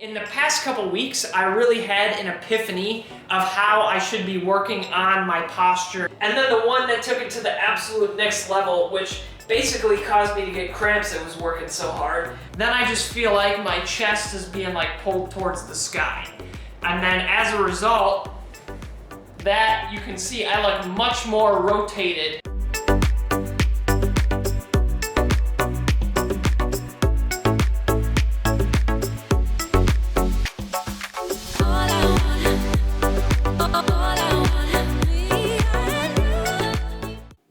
In the past couple weeks, I really had an epiphany of how I should be working on my posture. And then the one that took it to the absolute next level, which basically caused me to get cramps. It was working so hard. Then I just feel like my chest is being like pulled towards the sky. And then as a result, that you can see I look much more rotated.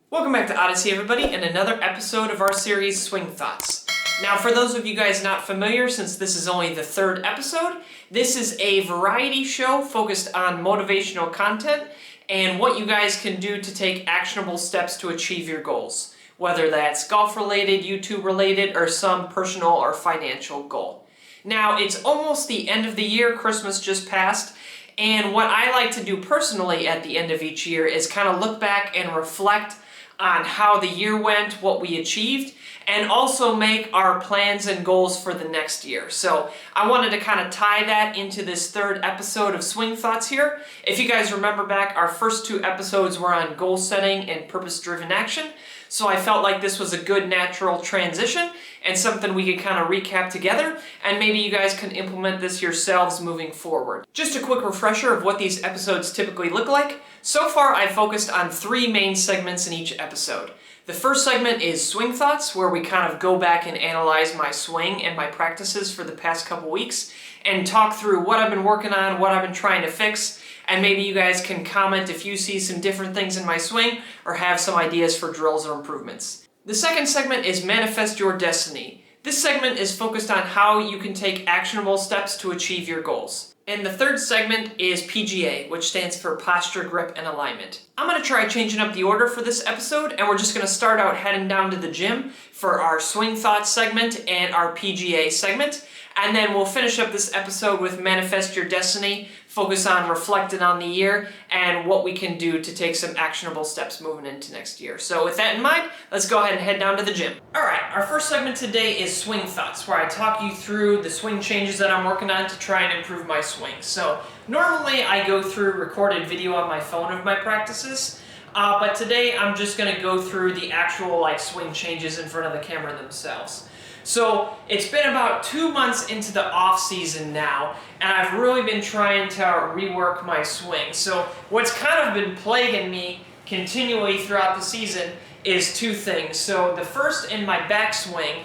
Welcome back to Odyssey, everybody, and another episode of our series, Swing Thoughts. Now, for those of you guys not familiar, since this is only the third episode, this is a variety show focused on motivational content and what you guys can do to take actionable steps to achieve your goals, whether that's golf-related, YouTube-related, or some personal or financial goal. Now, it's almost the end of the year, Christmas just passed, and what I like to do personally at the end of each year is kind of look back and reflect on how the year went, what we achieved, and also make our plans and goals for the next year. So I wanted to kind of tie that into this third episode of Swing Thoughts here. If you guys remember back, our first two episodes were on goal setting and purpose-driven action. So I felt like this was a good natural transition and something we could kind of recap together, and maybe you guys can implement this yourselves moving forward. Just a quick refresher of what these episodes typically look like. So far, I've focused on three main segments in each episode. The first segment is Swing Thoughts, where we kind of go back and analyze my swing and my practices for the past couple weeks and talk through what I've been working on, what I've been trying to fix, and maybe you guys can comment if you see some different things in my swing or have some ideas for drills or improvements. The second segment is Manifest Your Destiny. This segment is focused on how you can take actionable steps to achieve your goals. And the third segment is PGA, which stands for Posture, Grip, and Alignment. I'm going to try changing up the order for this episode, and we're just going to start out heading down to the gym for our Swing Thoughts segment and our PGA segment. And then we'll finish up this episode with Manifest Your Destiny, focus on reflecting on the year and what we can do to take some actionable steps moving into next year. So with that in mind, let's go ahead and head down to the gym. All right, our first segment today is Swing Thoughts, where I talk you through the swing changes that I'm working on to try and improve my swing. So normally I go through recorded video on my phone of my practices, but today I'm just gonna go through the actual swing changes in front of the camera themselves. So it's been about 2 months into the off season now, and I've really been trying to rework my swing. So what's kind of been plaguing me continually throughout the season is two things. So the first in my backswing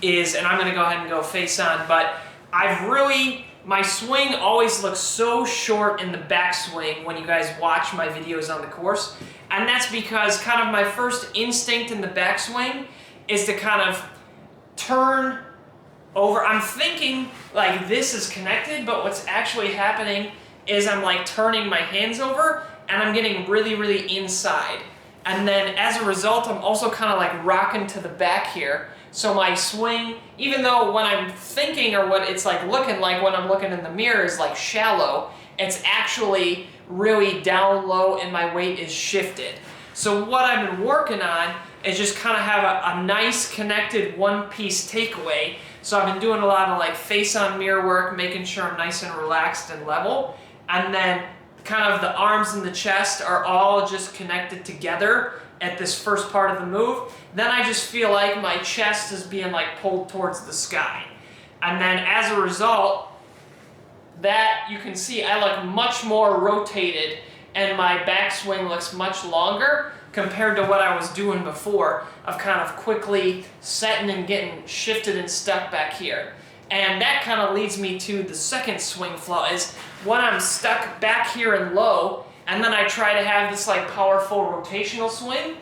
is, and I'm gonna go ahead and go face on, but my swing always looks so short in the backswing when you guys watch my videos on the course. And that's because kind of my first instinct in the backswing is to kind of turn over. I'm thinking like this is connected, but what's actually happening is I'm like turning my hands over and I'm getting really, really inside. And then as a result, I'm also kind of like rocking to the back here. So my swing, even though when I'm thinking or what it's like looking like when I'm looking in the mirror is like shallow, it's actually really down low and my weight is shifted. So what I've been working on is just kind of have a nice connected one-piece takeaway. So I've been doing a lot of like face-on mirror work, making sure I'm nice and relaxed and level. And then kind of the arms and the chest are all just connected together at this first part of the move. Then I just feel like my chest is being like pulled towards the sky. And then as a result, that you can see I look much more rotated and my backswing looks much longer compared to what I was doing before of kind of quickly setting and getting shifted and stuck back here. And that kind of leads me to the second swing flaw is when I'm stuck back here and low and then I try to have this like powerful rotational swing,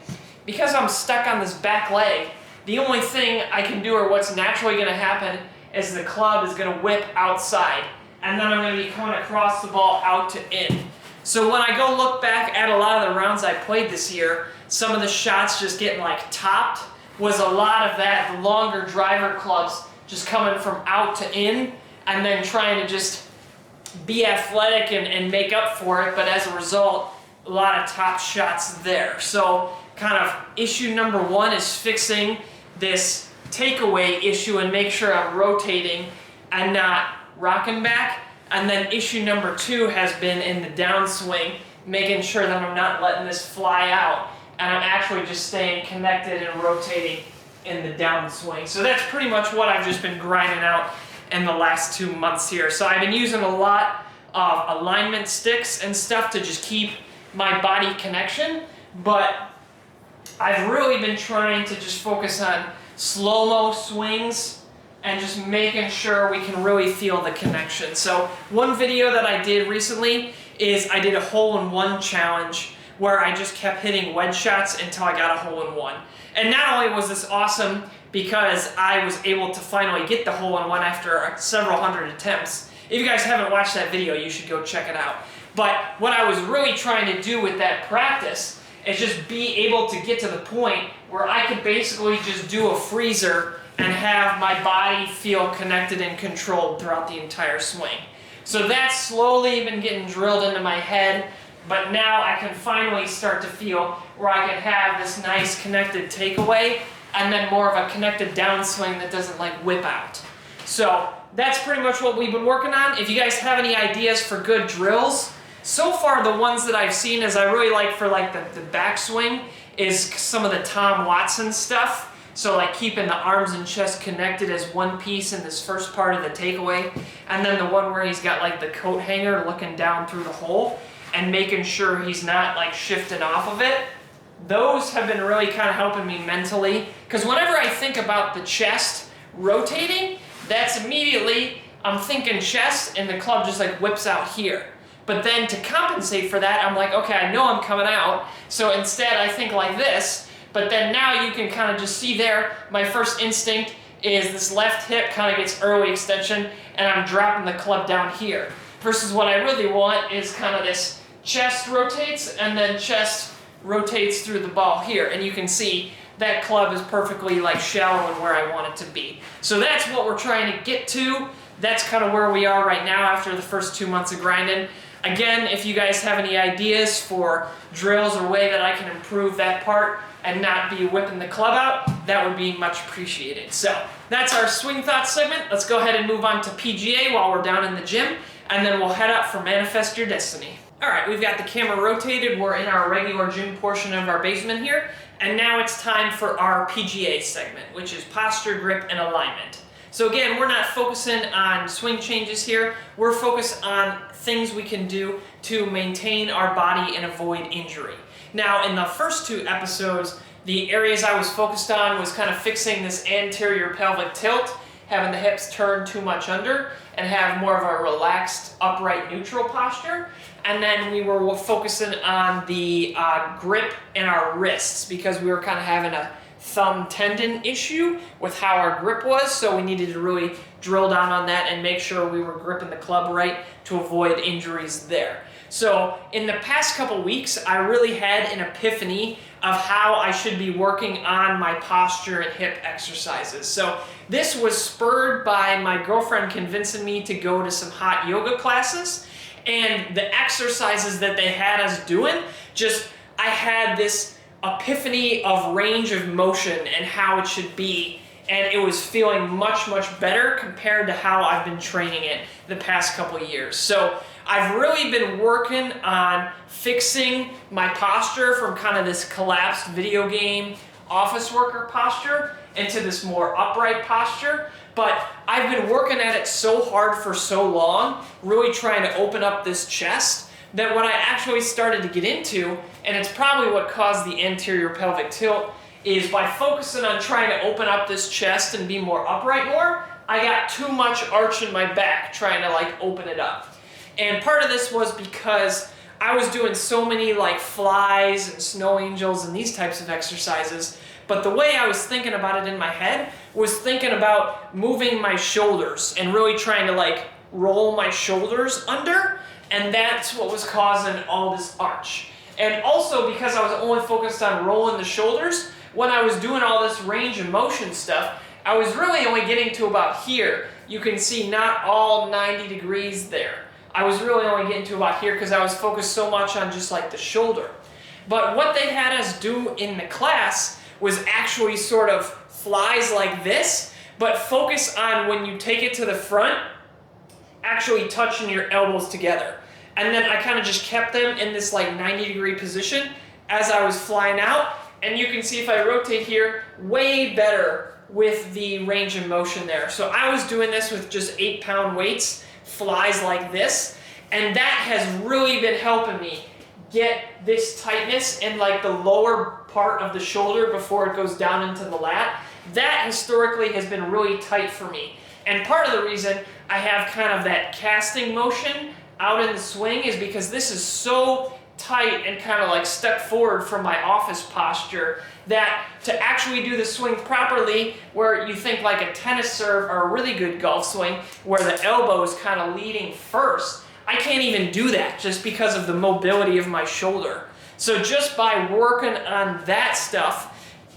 because I'm stuck on this back leg, the only thing I can do or what's naturally going to happen is the club is going to whip outside and then I'm going to be coming across the ball out to in. So when I go look back at a lot of the rounds I played this year, some of the shots just getting like topped was a lot of that, the longer driver clubs just coming from out to in and then trying to just be athletic and make up for it, but as a result, a lot of top shots there. So kind of issue number one is fixing this takeaway issue and make sure I'm rotating and not rocking back. And then issue number 2 has been in the downswing, making sure that I'm not letting this fly out and I'm actually just staying connected and rotating in the downswing. So that's pretty much what I've just been grinding out in the last 2 months here. So I've been using a lot of alignment sticks and stuff to just keep my body connection, but I've really been trying to just focus on slow-mo swings and just making sure we can really feel the connection. So one video that I did recently is I did a hole-in-one challenge where I just kept hitting wedge shots until I got a hole-in-one. And not only was this awesome because I was able to finally get the hole-in-one after several hundred attempts. If you guys haven't watched that video, you should go check it out. But what I was really trying to do with that practice is just be able to get to the point where I could basically just do a freezer and have my body feel connected and controlled throughout the entire swing. So that's slowly been getting drilled into my head, but now I can finally start to feel where I can have this nice connected takeaway and then more of a connected downswing that doesn't like whip out. So that's pretty much what we've been working on. If you guys have any ideas for good drills, so far the ones that I've seen is I really like for like the backswing is some of the Tom Watson stuff. So like keeping the arms and chest connected as one piece in this first part of the takeaway. And then the one where he's got like the coat hanger looking down through the hole and making sure he's not like shifting off of it. Those have been really kind of helping me mentally. Because whenever I think about the chest rotating, that's immediately, I'm thinking chest and the club just like whips out here. But then to compensate for that, I'm like, okay, I know I'm coming out. So instead I think like this. But then now you can kind of just see there, my first instinct is this left hip kind of gets early extension and I'm dropping the club down here. Versus what I really want is kind of this chest rotates and then chest rotates through the ball here. And you can see that club is perfectly like shallow and where I want it to be. So that's what we're trying to get to. That's kind of where we are right now after the first 2 months of grinding. Again, if you guys have any ideas for drills or way that I can improve that part and not be whipping the club out, that would be much appreciated. So that's our Swing Thoughts segment. Let's go ahead and move on to PGA while we're down in the gym, and then we'll head up for Manifest Your Destiny. All right, we've got the camera rotated. We're in our regular gym portion of our basement here, and now it's time for our PGA segment, which is posture, grip, and alignment. So again, we're not focusing on swing changes here. We're focused on things we can do to maintain our body and avoid injury. Now, in the first 2 episodes, the areas I was focused on was kind of fixing this anterior pelvic tilt, having the hips turn too much under, and have more of a relaxed, upright, neutral posture. And then we were focusing on the grip in our wrists because we were kind of having a thumb tendon issue with how our grip was, so we needed to really drill down on that and make sure we were gripping the club right to avoid injuries there. So in the past couple weeks, I really had an epiphany of how I should be working on my posture and hip exercises. So this was spurred by my girlfriend convincing me to go to some hot yoga classes, and the exercises that they had us doing, I had this epiphany of range of motion and how it should be, and it was feeling much, much better compared to how I've been training it the past couple of years. So I've really been working on fixing my posture from kind of this collapsed video game office worker posture into this more upright posture. But I've been working at it so hard for so long, really trying to open up this chest, that when I actually started to get into, and it's probably what caused the anterior pelvic tilt, is by focusing on trying to open up this chest and be more upright more, I got too much arch in my back trying to like open it up. And part of this was because I was doing so many like flies and snow angels and these types of exercises, but the way I was thinking about it in my head was thinking about moving my shoulders and really trying to like roll my shoulders under, and that's what was causing all this arch. And also because I was only focused on rolling the shoulders, when I was doing all this range of motion stuff, I was really only getting to about here. You can see not all 90 degrees there. I was really only getting to about here because I was focused so much on just like the shoulder. But what they had us do in the class was actually sort of flies like this, but focus on when you take it to the front, actually touching your elbows together. And then I kind of just kept them in this like 90-degree position as I was flying out. And you can see if I rotate here, way better with the range of motion there. So I was doing this with just 8-pound weights, flies like this, and that has really been helping me get this tightness in like the lower part of the shoulder before it goes down into the lat. That historically has been really tight for me. And part of the reason I have kind of that casting motion out in the swing is because this is so tight and kind of like stuck forward from my office posture that to actually do the swing properly, where you think like a tennis serve or a really good golf swing where the elbow is kind of leading first, I can't even do that just because of the mobility of my shoulder. So just by working on that stuff,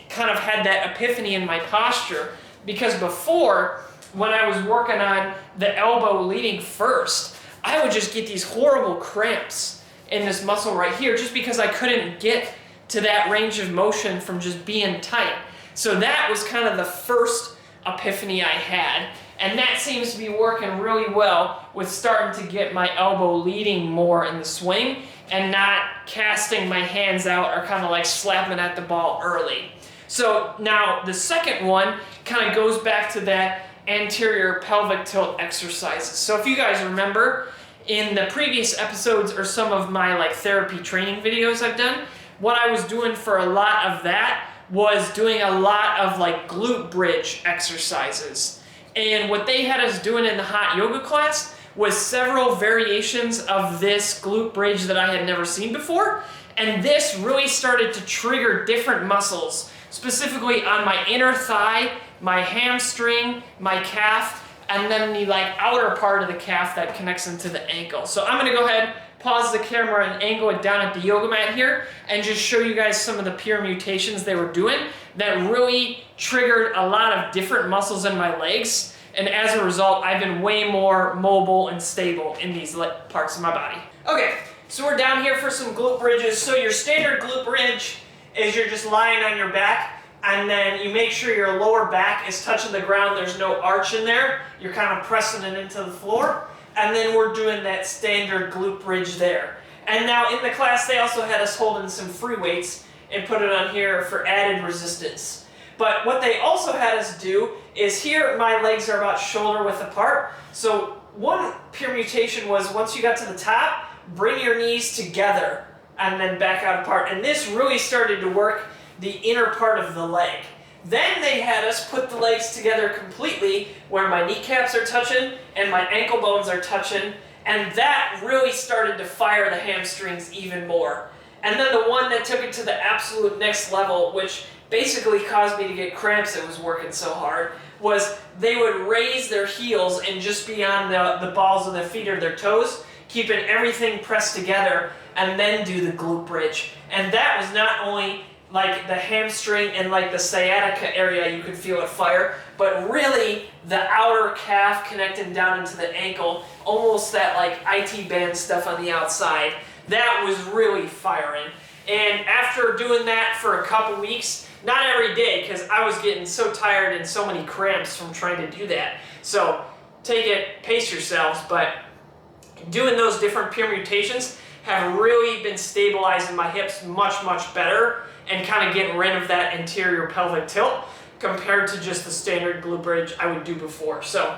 kind of had that epiphany in my posture, because before, when I was working on the elbow leading first, I would just get these horrible cramps in this muscle right here just because I couldn't get to that range of motion from just being tight. So that was kind of the first epiphany I had, and that seems to be working really well with starting to get my elbow leading more in the swing and not casting my hands out or kind of like slapping at the ball early. So now the second one kind of goes back to that anterior pelvic tilt exercises. So if you guys remember, in the previous episodes or some of my like therapy training videos I've done, what I was doing for a lot of that was doing a lot of like glute bridge exercises. And what they had us doing in the hot yoga class was several variations of this glute bridge that I had never seen before. And this really started to trigger different muscles, specifically on my inner thigh, my hamstring, my calf, and then the like outer part of the calf that connects into the ankle. So I'm gonna go ahead, pause the camera and angle it down at the yoga mat here and just show you guys some of the permutations they were doing that really triggered a lot of different muscles in my legs. And as a result, I've been way more mobile and stable in these parts of my body. Okay, so we're down here for some glute bridges. So your standard glute bridge is you're just lying on your back, and then you make sure your lower back is touching the ground. There's no arch in there. You're kind of pressing it into the floor. And then we're doing that standard glute bridge there. And now in the class, they also had us holding some free weights and put it on here for added resistance. But what they also had us do is here, my legs are about shoulder width apart. So one permutation was once you got to the top, bring your knees together and then back out apart. And this really started to work the inner part of the leg. Then they had us put the legs together completely where my kneecaps are touching and my ankle bones are touching, and that really started to fire the hamstrings even more. And then the one that took it to the absolute next level, which basically caused me to get cramps, it was working so hard, was they would raise their heels and just be on the balls of their feet or their toes, keeping everything pressed together, and then do the glute bridge. And that was not only like the hamstring and like the sciatica area you could feel it fire, but really the outer calf connecting down into the ankle, almost that like IT band stuff on the outside. That was really firing. And after doing that for a couple weeks, not every day because I was getting so tired and so many cramps from trying to do that. So take it, pace yourselves, but doing those different permutations have really been stabilizing my hips much, much better and kind of getting rid of that anterior pelvic tilt compared to just the standard glute bridge I would do before. So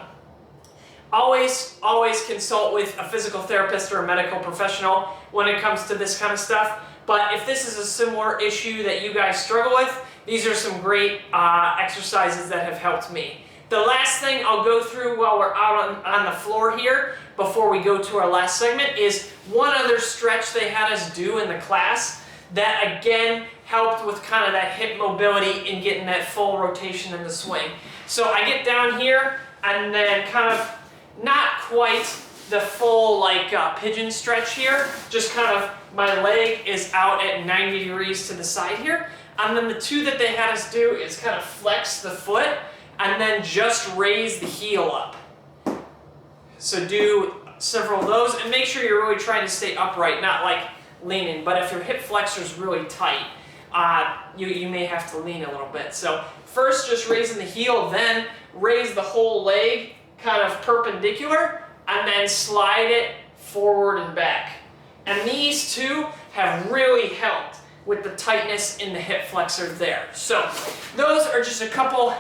always consult with a physical therapist or a medical professional when it comes to this kind of stuff. But if this is a similar issue that you guys struggle with, these are some great exercises that have helped me. The last thing I'll go through while we're out on the floor here before we go to our last segment is one other stretch they had us do in the class that again helped with kind of that hip mobility and getting that full rotation in the swing. So I get down here and then kind of not quite the full like pigeon stretch here, just kind of my leg is out at 90 degrees to the side here. And then the two that they had us do is kind of flex the foot and then just raise the heel up. So do several of those and make sure you're really trying to stay upright, not like leaning. But if your hip flexor is really tight, you may have to lean a little bit. So first just raising the heel, then raise the whole leg kind of perpendicular, and then slide it forward and back. And these two have really helped with the tightness in the hip flexor there. So those are just a couple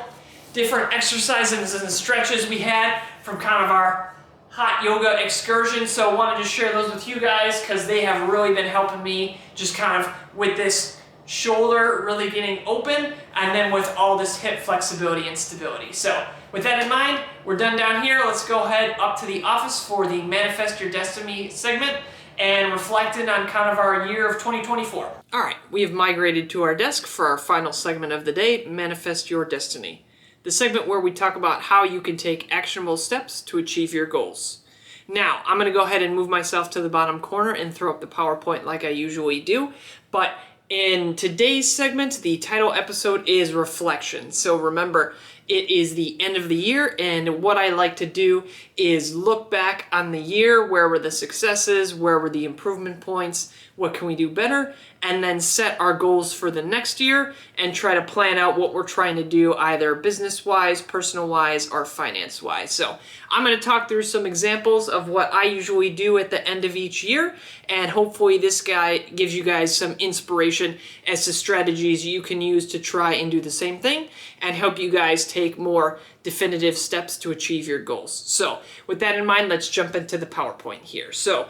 different exercises and stretches we had from kind of our hot yoga excursion. So I wanted to share those with you guys because they have really been helping me just kind of with this shoulder really getting open, and then with all this hip flexibility and stability. So with that in mind, we're done down here. Let's go ahead up to the office for the Manifest Your Destiny segment and reflecting on kind of our year of 2024. All right, we have migrated to our desk for our final segment of the day, Manifest Your Destiny, the segment where we talk about how you can take actionable steps to achieve your goals. Now, I'm going to go ahead and move myself to the bottom corner and throw up the PowerPoint like I usually do, but in today's segment, the title episode is Reflection. So remember, it is the end of the year, and what I like to do is look back on the year. Where were the successes? Where were the improvement points? What can we do better? And then set our goals for the next year and try to plan out what we're trying to do, either business-wise, personal-wise, or finance-wise. So I'm going to talk through some examples of what I usually do at the end of each year, and hopefully this guy gives you guys some inspiration as to strategies you can use to try and do the same thing and help you guys take more definitive steps to achieve your goals. So with that in mind, let's jump into the PowerPoint here. So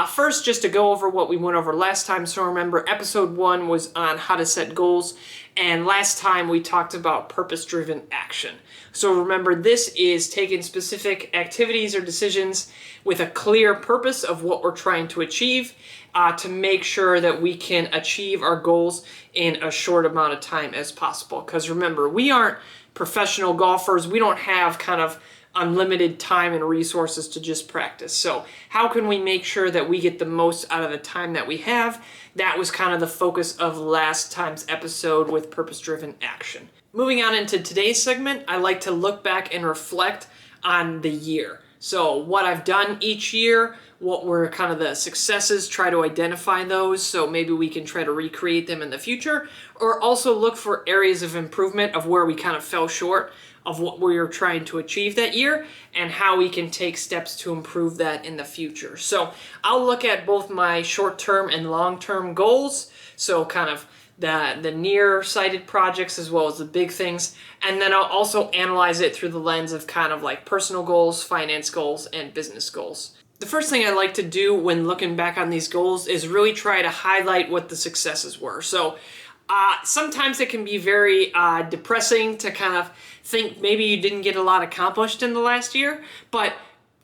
first, just to go over what we went over last time. So remember, episode 1 was on how to set goals, and last time we talked about purpose-driven action. So remember, this is taking specific activities or decisions with a clear purpose of what we're trying to achieve to make sure that we can achieve our goals in a short amount of time as possible. Because remember, we aren't professional golfers. We don't have kind of unlimited time and resources to just practice. So how can we make sure that we get the most out of the time that we have? That was kind of the focus of last time's episode with purpose-driven action. Moving on into today's segment, I like to look back and reflect on the year. So what I've done each year, what were kind of the successes, try to identify those so maybe we can try to recreate them in the future, or also look for areas of improvement of where we kind of fell short of what we were trying to achieve that year and how we can take steps to improve that in the future. So I'll look at both my short-term and long-term goals, so kind of the near-sighted projects as well as the big things, and then I'll also analyze it through the lens of kind of like personal goals, finance goals, and business goals. The first thing I like to do when looking back on these goals is really try to highlight what the successes were. So sometimes it can be very depressing to kind of think maybe you didn't get a lot accomplished in the last year, but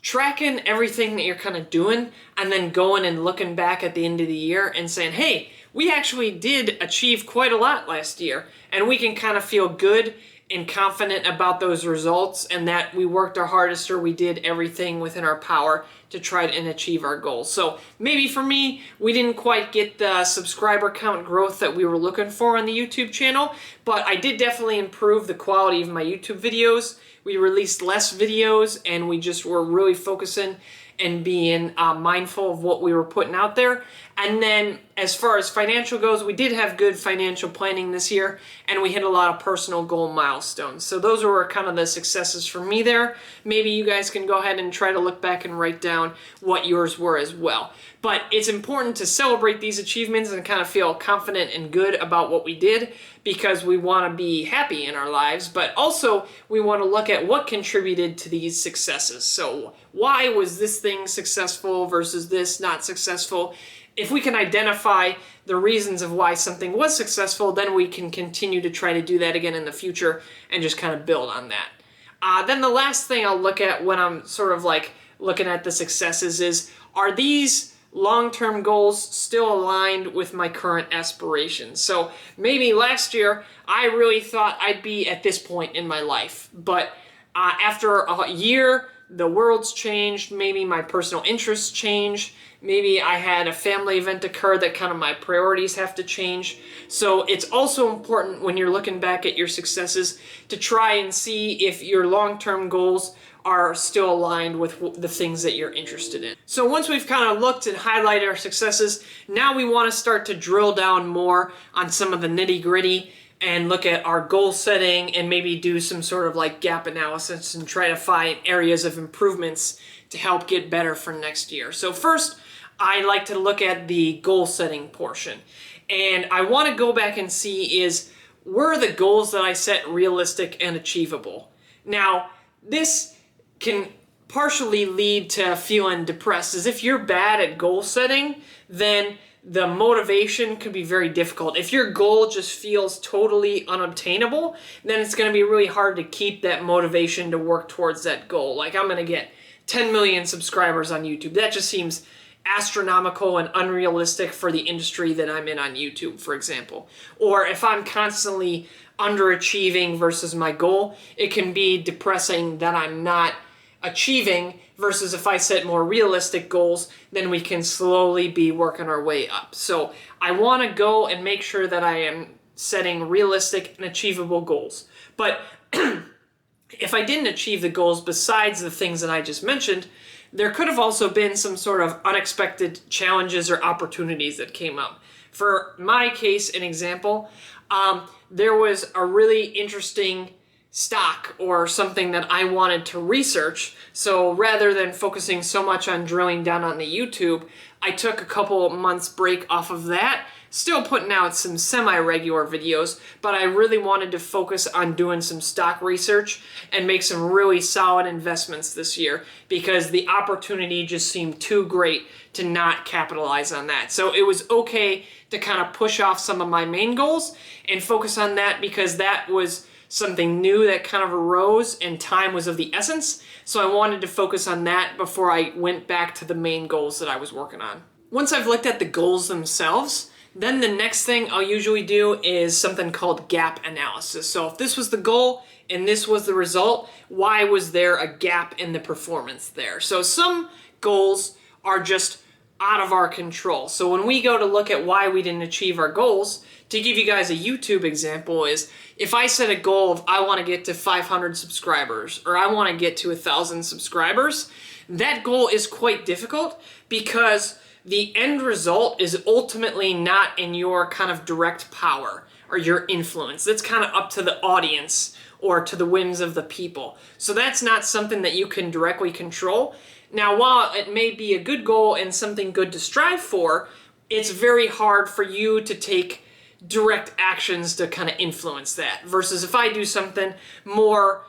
tracking everything that you're kind of doing and then going and looking back at the end of the year and saying, hey, we actually did achieve quite a lot last year, and we can kind of feel good and confident about those results and that we worked our hardest or we did everything within our power to try and achieve our goals. So maybe for me, we didn't quite get the subscriber count growth that we were looking for on the YouTube channel, but I did definitely improve the quality of my YouTube videos. We released less videos and we just were really focusing and being mindful of what we were putting out there. And then as far as financial goes, we did have good financial planning this year, and we hit a lot of personal goal milestones. So those were kind of the successes for me there. Maybe you guys can go ahead and try to look back and write down what yours were as well. But it's important to celebrate these achievements and kind of feel confident and good about what we did, because we want to be happy in our lives, but also we want to look at what contributed to these successes. So why was this thing successful versus this not successful? If we can identify the reasons of why something was successful, then we can continue to try to do that again in the future and just kind of build on that. Then the last thing I'll look at when I'm sort of like looking at the successes is, are these long-term goals still aligned with my current aspirations? So maybe last year I really thought I'd be at this point in my life, but after a year, the world's changed, maybe my personal interests changed, maybe I had a family event occur that kind of my priorities have to change. So it's also important when you're looking back at your successes to try and see if your long-term goals are still aligned with the things that you're interested in. So once we've kind of looked and highlighted our successes, now we want to start to drill down more on some of the nitty-gritty and look at our goal setting and maybe do some sort of like gap analysis and try to find areas of improvements to help get better for next year. So first, I like to look at the goal setting portion. And I want to go back and see were the goals that I set realistic and achievable? Now, this can partially lead to feeling depressed, as if you're bad at goal setting, then the motivation could be very difficult. If your goal just feels totally unobtainable, then it's going to be really hard to keep that motivation to work towards that goal. Like, I'm going to get 10 million subscribers on YouTube. That just seems astronomical and unrealistic for the industry that I'm in on YouTube, for example. Or if I'm constantly underachieving versus my goal, it can be depressing that I'm not achieving, versus if I set more realistic goals, then we can slowly be working our way up. So I want to go and make sure that I am setting realistic and achievable goals. But if I didn't achieve the goals besides the things that I just mentioned, there could have also been some sort of unexpected challenges or opportunities that came up. For my case, an example, there was a really interesting stock or something that I wanted to research. So rather than focusing so much on drilling down on the YouTube, I took a couple months break off of that, still putting out some semi-regular videos, but I really wanted to focus on doing some stock research and make some really solid investments this year, because the opportunity just seemed too great to not capitalize on that. So it was okay to kind of push off some of my main goals and focus on that, because that was something new that kind of arose and time was of the essence. So I wanted to focus on that before I went back to the main goals that I was working on. Once I've looked at the goals themselves, then the next thing I'll usually do is something called gap analysis. So if this was the goal and this was the result, why was there a gap in the performance there? So some goals are just out of our control. So when we go to look at why we didn't achieve our goals, to give you guys a YouTube example, is if I set a goal of I want to get to 500 subscribers or I want to get to 1,000 subscribers, that goal is quite difficult because the end result is ultimately not in your kind of direct power or your influence. That's kind of up to the audience or to the whims of the people. So that's not something that you can directly control. Now, while it may be a good goal and something good to strive for, it's very hard for you to take direct actions to kind of influence that. Versus if I do something more,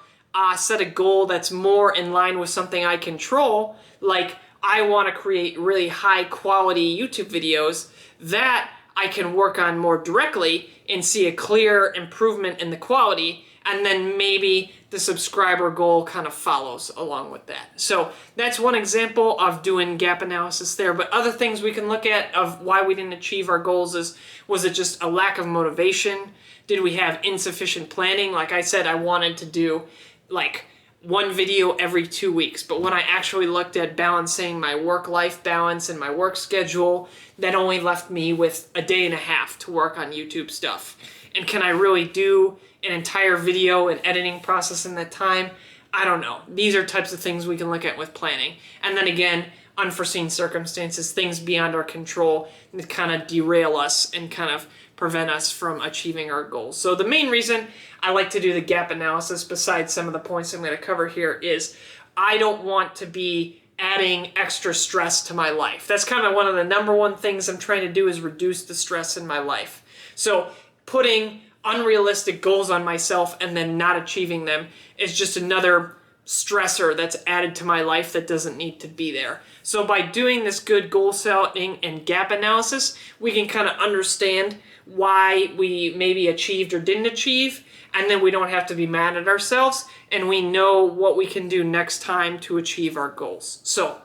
set a goal that's more in line with something I control, like I want to create really high quality YouTube videos, that I can work on more directly and see a clear improvement in the quality, and then maybe the subscriber goal kind of follows along with that. So that's one example of doing gap analysis there. But other things we can look at of why we didn't achieve our goals is, was it just a lack of motivation? Did we have insufficient planning? Like I said, I wanted to do like one video every 2 weeks, but when I actually looked at balancing my work-life balance and my work schedule, that only left me with a day and a half to work on YouTube stuff. And can I really do an entire video and editing process in that time? I don't know. These are types of things we can look at with planning. And then again, unforeseen circumstances, things beyond our control that kind of derail us and kind of prevent us from achieving our goals. So the main reason I like to do the gap analysis, besides some of the points I'm going to cover here, is I don't want to be adding extra stress to my life. That's kind of one of the number one things I'm trying to do, is reduce the stress in my life. So putting unrealistic goals on myself and then not achieving them is just another stressor that's added to my life that doesn't need to be there. So by doing this good goal setting and gap analysis, we can kind of understand why we maybe achieved or didn't achieve, and then we don't have to be mad at ourselves, and we know what we can do next time to achieve our goals. So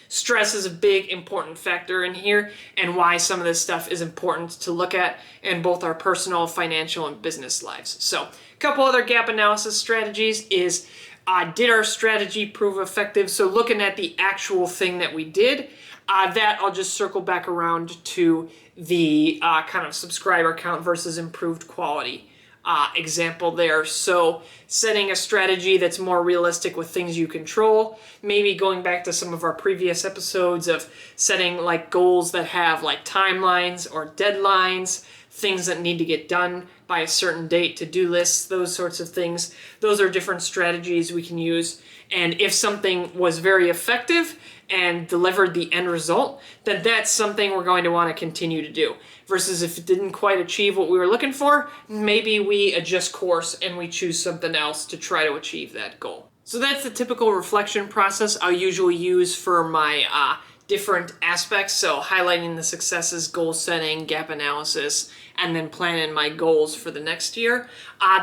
stress is a big important factor in here, and why some of this stuff is important to look at in both our personal, financial, and business lives. So a couple other gap analysis strategies is, did our strategy prove effective? So looking at the actual thing that we did, that I'll just circle back around to the kind of subscriber count versus improved quality example there. So setting a strategy that's more realistic with things you control, maybe going back to some of our previous episodes of setting like goals that have like timelines or deadlines things that need to get done by a certain date, to-do lists, those sorts of things. Those are different strategies we can use. And if something was very effective and delivered the end result, then that's something we're going to want to continue to do. Versus if it didn't quite achieve what we were looking for, maybe we adjust course and we choose something else to try to achieve that goal. So that's the typical reflection process I'll usually use for my different aspects. So highlighting the successes, goal setting, gap analysis, and then planning my goals for the next year.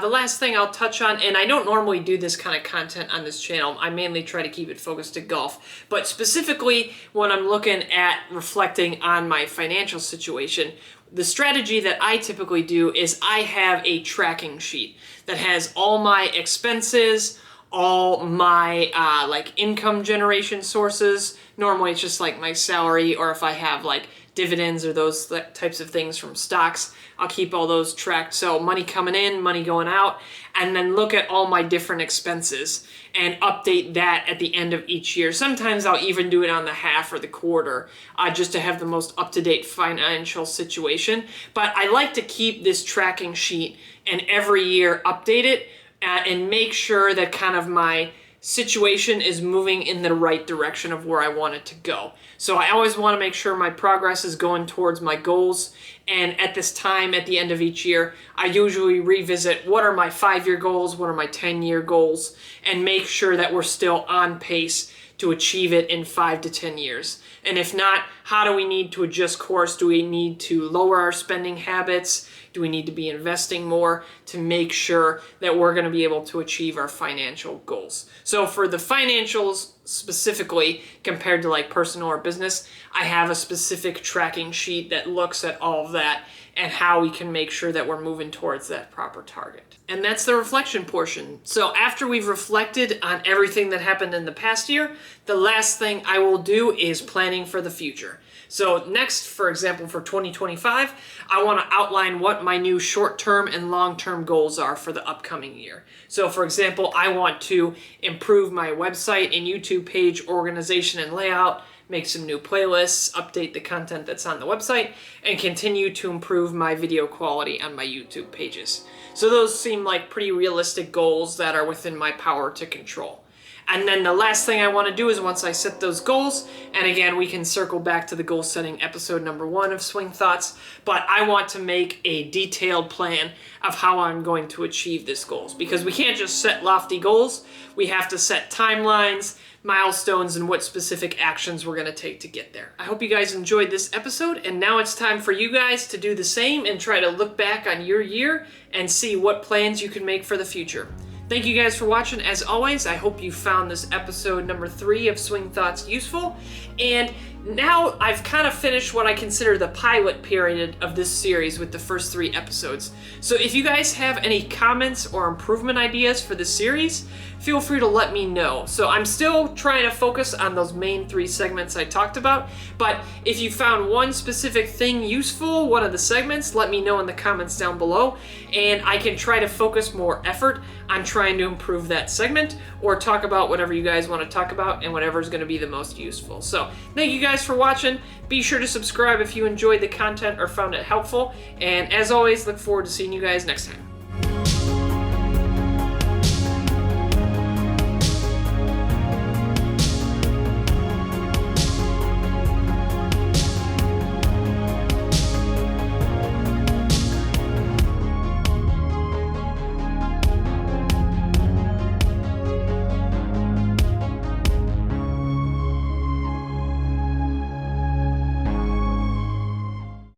The last thing I'll touch on, and I don't normally do this kind of content on this channel, I mainly try to keep it focused to golf, but specifically when I'm looking at reflecting on my financial situation, the strategy that I typically do is I have a tracking sheet that has all my expenses, all my like income generation sources. Normally it's just like my salary, or if I have like dividends or those types of things from stocks, I'll keep all those tracked. So money coming in, money going out, and then look at all my different expenses and update that at the end of each year. Sometimes I'll even do it on the half or the quarter, just to have the most up-to-date financial situation. But I like to keep this tracking sheet and every year update it and make sure that kind of my situation is moving in the right direction of where I want it to go. So I always want to make sure my progress is going towards my goals. And at this time, at the end of each year, I usually revisit what are my 5-year goals, what are my 10-year goals, and make sure that we're still on pace to achieve it in 5 to 10 years. And if not, how do we need to adjust course? Do we need to lower our spending habits? Do we need to be investing more to make sure that we're going to be able to achieve our financial goals? So for the financials specifically, compared to like personal or business, I have a specific tracking sheet that looks at all of that and how we can make sure that we're moving towards that proper target. And that's the reflection portion. So after we've reflected on everything that happened in the past year, the last thing I will do is planning for the future. So next, for example, for 2025, I want to outline what my new short-term and long-term goals are for the upcoming year. So for example, I want to improve my website and YouTube page organization and layout, make some new playlists, update the content that's on the website, and continue to improve my video quality on my YouTube pages. So those seem like pretty realistic goals that are within my power to control. And then the last thing I want to do is once I set those goals, and again, we can circle back to the goal setting episode number 1 of Swing Thoughts, but I want to make a detailed plan of how I'm going to achieve these goals, because we can't just set lofty goals. We have to set timelines, milestones, and what specific actions we're going to take to get there. I hope you guys enjoyed this episode, and now it's time for you guys to do the same and try to look back on your year and see what plans you can make for the future. Thank you guys for watching. As always, I hope you found this episode number 3 of Swing Thoughts useful. And now I've kind of finished what I consider the pilot period of this series with the first 3 episodes. So if you guys have any comments or improvement ideas for this series, feel free to let me know. So I'm still trying to focus on those main 3 segments I talked about, but if you found one specific thing useful, one of the segments, let me know in the comments down below, and I can try to focus more effort on trying to improve that segment or talk about whatever you guys want to talk about and whatever is going to be the most useful. So thank you guys for watching. Be sure to subscribe if you enjoyed the content or found it helpful, and as always, look forward to seeing you guys next time.